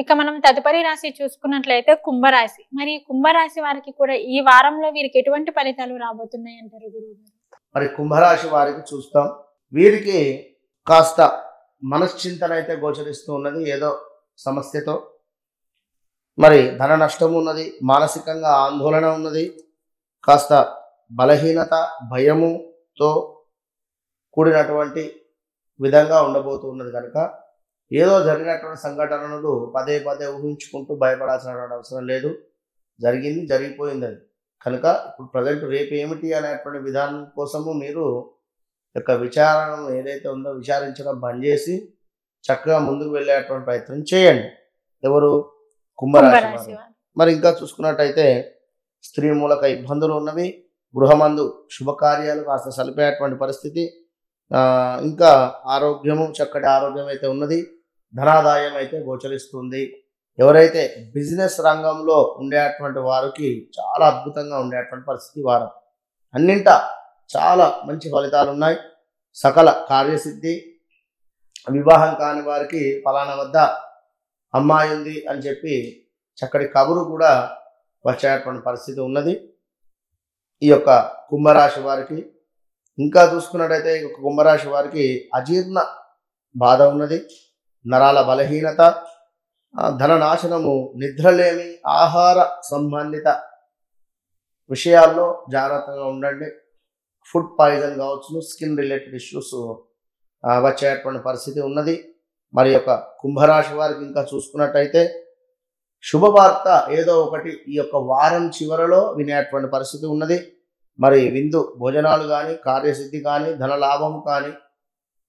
ఇక మనం తదుపరి రాశి చూసుకున్నట్లయితే కుంభరాశి. మరి కుంభరాశి వారికి కూడా ఈ వారంలో వీరికి ఎటువంటి ఫలితాలు రాబోతున్నాయి అంటారు గురువు గారు? మరి కుంభరాశి వారికి చూస్తాం, వీరికి కాస్త మనశ్చింతన అయితే గోచరిస్తూ ఉన్నది. ఏదో సమస్యతో మరి ధన నష్టం ఉన్నది, మానసికంగా ఆందోళన ఉన్నది, కాస్త బలహీనత భయముతో కూడినటువంటి విధంగా ఉండబోతూ ఉన్నది. కనుక ఏదో జరిగినటువంటి సంఘటనలు పదే పదే ఊహించుకుంటూ భయపడాల్సినటువంటి అవసరం లేదు. జరిగింది జరిగిపోయింది అది. కనుక ఇప్పుడు ప్రజెంట్ రేపు ఏమిటి అనేటువంటి విధానం కోసము మీరు యొక్క విచారణ ఏదైతే ఉందో విచారించడం బంద్ చేసి చక్కగా ముందుకు వెళ్ళేటువంటి ప్రయత్నం చేయండి. ఎవరు? కుంభరాశి వారు. మరి ఇంకా చూసుకున్నట్టయితే స్త్రీ మూలక ఇబ్బందులు ఉన్నవి, గృహమందు శుభకార్యాలు కాస్త సలిపేటువంటి పరిస్థితి, ఇంకా ఆరోగ్యము చక్కటి ఆరోగ్యం అయితే ఉన్నది, ధనాదాయం అయితే గోచరిస్తుంది. ఎవరైతే బిజినెస్ రంగంలో ఉండేటువంటి వారికి చాలా అద్భుతంగా ఉండేటువంటి పరిస్థితి వారం. అన్నింట చాలా మంచి ఫలితాలు ఉన్నాయి. సకల కార్యసిద్ధి, వివాహం కాని వారికి ఫలానా వద్ద అమ్మాయి ఉంది అని చెప్పి చక్కటి కబురు కూడా వచ్చేటువంటి పరిస్థితి ఉన్నది ఈ యొక్క కుంభరాశి వారికి. ఇంకా చూసుకున్నట్టయితే ఈ యొక్క కుంభరాశి వారికి అజీర్ణ బాధ ఉన్నది, నరాల బలహీనత, ధననాశనము, నిద్రలేమి, ఆహార సంబంధిత విషయాల్లో జాగ్రత్తగా ఉండండి. ఫుడ్ పాయిజన్ కావచ్చును, స్కిన్ రిలేటెడ్ ఇష్యూస్ వచ్చేటువంటి పరిస్థితి ఉన్నది. మరి యొక్క కుంభరాశి వారికి ఇంకా చూసుకున్నట్టయితే శుభవార్త ఏదో ఒకటి ఈ యొక్క వారం చివరలో వినేటువంటి పరిస్థితి ఉన్నది. మరి విందు భోజనాలు కానీ, కార్యసిద్ధి కానీ, ధనలాభం కానీ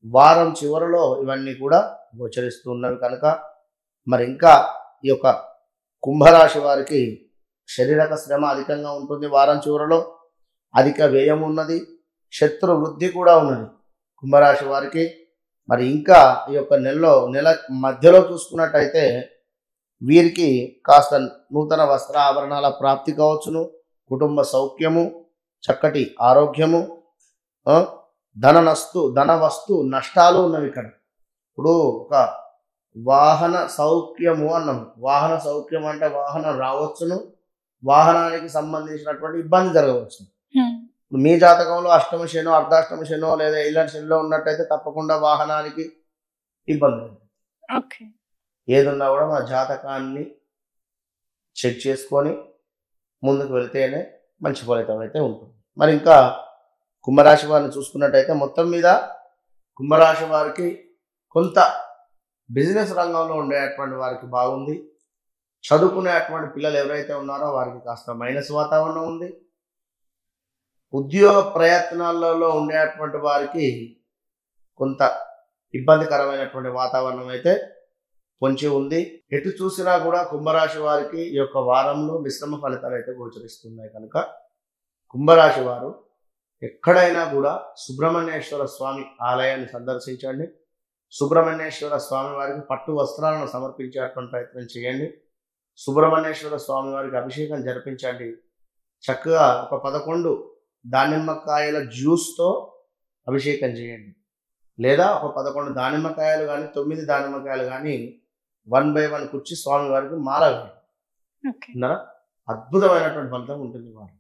వారం చివరలో ఇవన్నీ కూడా గోచరిస్తూ ఉన్నవి. కనుక మరి ఇంకా ఈ యొక్క కుంభరాశి వారికి శారీరక శ్రమ అధికంగా ఉంటుంది. వారం చివరలో అధిక వ్యయం ఉన్నది, శత్రు వృద్ధి కూడా ఉన్నది కుంభరాశి వారికి. మరి ఇంకా ఈ యొక్క నెల మధ్యలో చూసుకున్నట్టయితే వీరికి కాస్త నూతన వస్త్ర ఆభరణాల ప్రాప్తి కావచ్చును, కుటుంబ సౌఖ్యము, చక్కటి ఆరోగ్యము, ధన వస్తు నష్టాలు ఉన్నవి ఇక్కడ. ఇప్పుడు ఒక వాహన సౌఖ్యము అన్నాము. వాహన సౌఖ్యం అంటే వాహనం రావచ్చును, వాహనానికి సంబంధించినటువంటి ఇబ్బంది జరగవచ్చు. మీ జాతకంలో అష్టమ శనో, అర్ధాష్టమ శనో లేదా ఇలాంటి శనిలో ఉన్నట్టయితే తప్పకుండా వాహనానికి ఇబ్బంది. ఏదున్నా కూడా మన జాతకాన్ని చెక్ చేసుకొని ముందుకు వెళ్తేనే మంచి ఫలితం అయితే ఉంటుంది. మరి ఇంకా కుంభరాశి వారిని చూసుకున్నట్టయితే మొత్తం మీద కుంభరాశి వారికి కొంత బిజినెస్ రంగంలో ఉండేటువంటి వారికి బాగుంది. చదువుకునేటువంటి పిల్లలు ఎవరైతే ఉన్నారో వారికి కాస్త మైనస్ వాతావరణం ఉంది. ఉద్యోగ ప్రయత్నాలలో ఉండేటువంటి వారికి కొంత ఇబ్బందికరమైనటువంటి వాతావరణం అయితే పొంచి ఉంది. ఎటు చూసినా కూడా కుంభరాశి వారికి ఈ యొక్క వారంలో మిశ్రమ ఫలితాలు అయితే గోచరిస్తున్నాయి. కనుక కుంభరాశి వారు ఎక్కడైనా కూడా సుబ్రహ్మణ్యేశ్వర స్వామి ఆలయాన్ని సందర్శించండి. సుబ్రహ్మణ్యేశ్వర స్వామి వారికి పట్టు వస్త్రాలను సమర్పించేటువంటి ప్రయత్నం చేయండి. సుబ్రహ్మణ్యేశ్వర స్వామి వారికి అభిషేకం జరిపించండి. చక్కగా ఒక 11 దానిమ్మకాయల జ్యూస్తో అభిషేకం చేయండి. లేదా ఒక 11 దానిమ్మకాయలు కానీ 9 దానిమ్మకాయలు కానీ 1 by 1 కుర్చీ స్వామి వారికి మాల వేయండి. అద్భుతమైనటువంటి ఫలితం ఉంటుంది వారు.